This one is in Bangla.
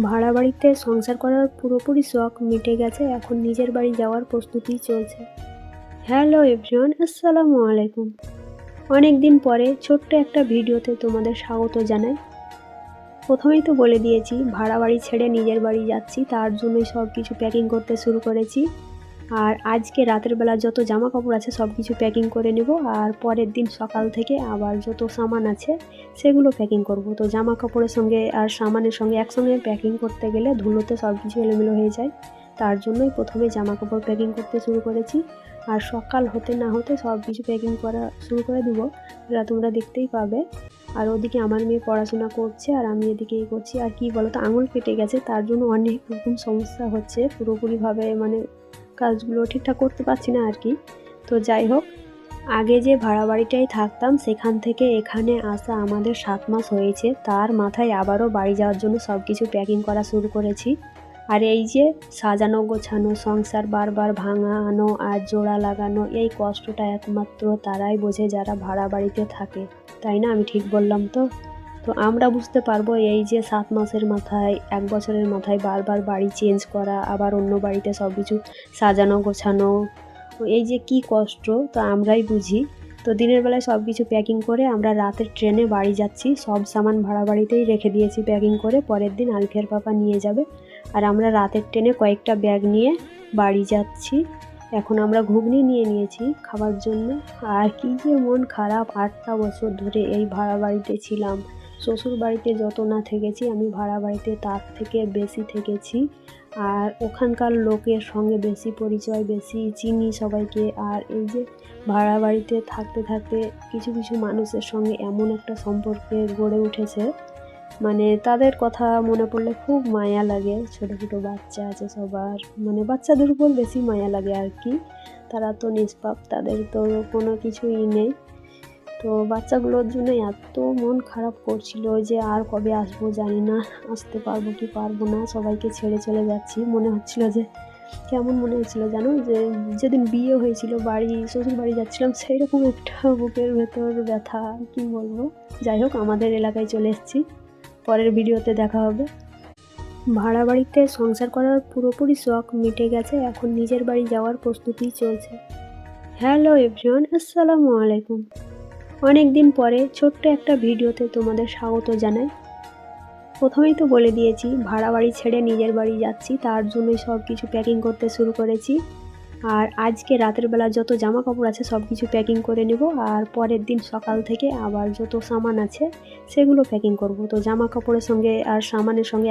ভাড়া বাড়িতে সংসার করার পুরোপুরি শখ মিটে গেছে, এখন নিজের বাড়ি যাওয়ার প্রস্তুতি চলছে। হ্যালো এভরিওয়ান, আসসালামু আলাইকুম। অনেক দিন পরে ছোট্ট একটা ভিডিওতে তোমাদের স্বাগত জানাই। প্রথমেই তো বলে দিয়েছি ভাড়া বাড়ি ছেড়ে নিজের বাড়ি যাচ্ছি, তার জন্যই সব কিছু প্যাকিং করতে শুরু করেছি। আর আজকে রাতের বেলা যত জামা কাপড় আছে সব কিছু প্যাকিং করে নেব, আর পরের দিন সকাল থেকে আবার যত সামান আছে সেগুলো প্যাকিং করব। তো জামা কাপড়ের সঙ্গে আর সামানের সঙ্গে একসঙ্গে প্যাকিং করতে গেলে ধুলোতে সব কিছু এলোমেলো হয়ে যায়, তার জন্যই প্রথমে জামা কাপড় প্যাকিং করতে শুরু করেছি। আর সকাল হতে না হতে সব কিছু প্যাকিং করা শুরু করে দেবো, এটা তোমরা দেখতেই পাবে। আর ওদিকে আমার মেয়ে পড়াশোনা করছে আর আমি এদিকে এই করছি। আর কি বলো তো, আঙুল কেটে গেছে, তার জন্য অনেক রকম সমস্যা হচ্ছে, পুরোপুরিভাবে মানে কাজগুলো ঠিকঠাক করতে পারছি না আর কি। তো যাই হোক, আগে যে ভাড়া বাড়িটাই থাকতাম সেখান থেকে এখানে আসা আমাদের 7 মাস হয়েছে, তার মাথায় আবারও বাড়ি যাওয়ার জন্য সব কিছু প্যাকিং করা শুরু করেছি। আর এই যে সাজানো গোছানো সংসার বারবার ভাঙানো আর জোড়া লাগানো, এই কষ্টটা একমাত্র তারাই বোঝে যারা ভাড়া বাড়িতে থাকে, তাই না? আমি ঠিক বললাম তো? তো আমরা বুঝতে পারবো এই যে 7 মাসের মাথায় 1 বছরের মাথায় বারবার বাড়ি চেঞ্জ করা, আবার অন্য বাড়িতে সব কিছু সাজানো গোছানো, এই যে কি কষ্ট তা আমরাই বুঝি। তো দিনের বেলায় সব কিছু প্যাকিং করে আমরা রাতের ট্রেনে বাড়ি যাচ্ছি। সব সামান ভাড়া বাড়িতেই রেখে দিয়েছি প্যাকিং করে, পরের দিন আলফিয়ার পাপা নিয়ে যাবে। আর আমরা রাতের ট্রেনে কয়েকটা ব্যাগ নিয়ে বাড়ি যাচ্ছি। এখন আমরা ঘুগনি নিয়ে নিয়েছি খাবার জন্য। আর কি যে মন খারাপ, 8টা বছর ধরে এই ভাড়া বাড়িতে ছিলাম। শ্বশুর বাড়িতে যত না থেকেছি আমি ভাড়া বাড়িতে তার থেকে বেশি থেকেছি। আর ওখানকার লোকের সঙ্গে বেশি পরিচয়, বেশি চিনি সবাইকে। আর এই যে ভাড়া বাড়িতে থাকতে থাকতে কিছু কিছু মানুষের সঙ্গে এমন একটা সম্পর্কে গড়ে উঠেছে, মানে তাদের কথা মনে পড়লে খুব মায়া লাগে। ছোটো ছোটো বাচ্চা আছে সবার, মানে বাচ্চাদের উপর বেশি মায়া লাগে আর কি। তারা তো নিষ্পাপ, তাদের তো কোনো কিছুই নেই। তো বাচ্চাগুলোর জন্য এত মন খারাপ করছিল যে আর কবে আসবো জানি না, আসতে পারবো কি পারবো না, সবাইকে ছেড়ে চলে যাচ্ছি। মনে হচ্ছিল যে কেমন মনে হচ্ছিল জানো, যে যেদিন বিয়ে হয়েছিল বাড়ি শ্বশুর বাড়ি যাচ্ছিলাম সেই রকম একটা বুকের ভেতর ব্যথা, কি বলবো। যাই হোক, আমাদের এলাকায় চলে এসেছি, পরের ভিডিওতে দেখা হবে। ভাড়া বাড়িতে সংসার করার পুরোপুরি শখ মিটে গেছে, এখন নিজের বাড়ি যাওয়ার প্রস্তুতি চলছে। হ্যালো এভরিওয়ান, আসসালামু আলাইকুম। অনেক দিন পরে ছোট্ট একটা ভিডিওতে তোমাদের স্বাগত জানাই। প্রথমেই তো বলে দিয়েছি ভাড়া বাড়ি ছেড়ে নিজের বাড়ি যাচ্ছি, তার জন্যই সব কিছু প্যাকিং করতে শুরু করেছি। আর আজকে রাতের বেলা যত জামা কাপড় আছে সব কিছু প্যাকিং করে নেব, আর পরের দিন সকাল থেকে আবার যত সামান আছে সেগুলো প্যাকিং করব। তো জামা কাপড়ের সঙ্গে আর সামানের সঙ্গে